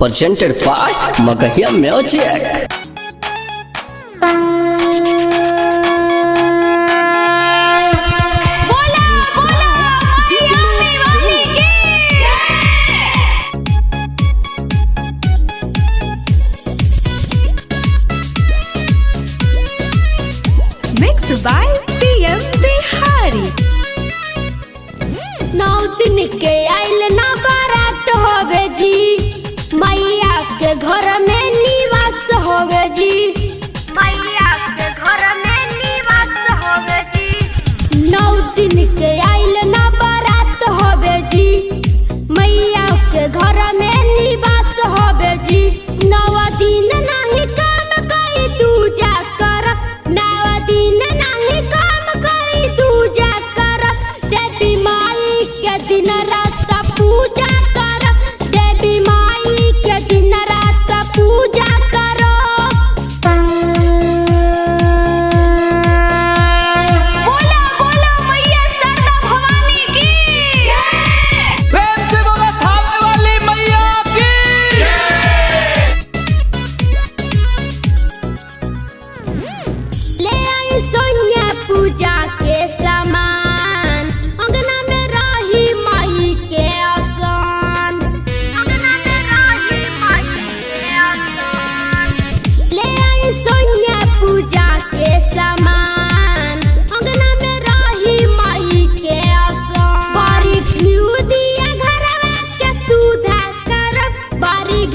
presented by Magahia Music. Mixed by PM Bihari. नौ दिन के आइल ना बारात होवे जी, मैया के घर में निवास होवे जी, मैया के घर में निवास होवे जी। नौ दिन के आइल ना बारात होवे जी, मैया के घर में निवास होवे जी। नौ दिन नहीं काम करी दूजा कर, नौ दिन नहीं काम करी दूजा कर। देवी माई के दिन रात पूजा कर, देवी माई के दिन रात पूजा करो। बोला बोला मैया शारदा भवानी की। प्रेम से बोला थाने वाली मैया की। ले आई सोनिया पूजा के सामान, अंगना में रही माई के आसन, अंगना में रही माई के आसन। ले आई सोनिया पूजा के सामान, अंगना में रही माई के आसन। बारी घिउ दिया घरवा के सुधा कर, बारी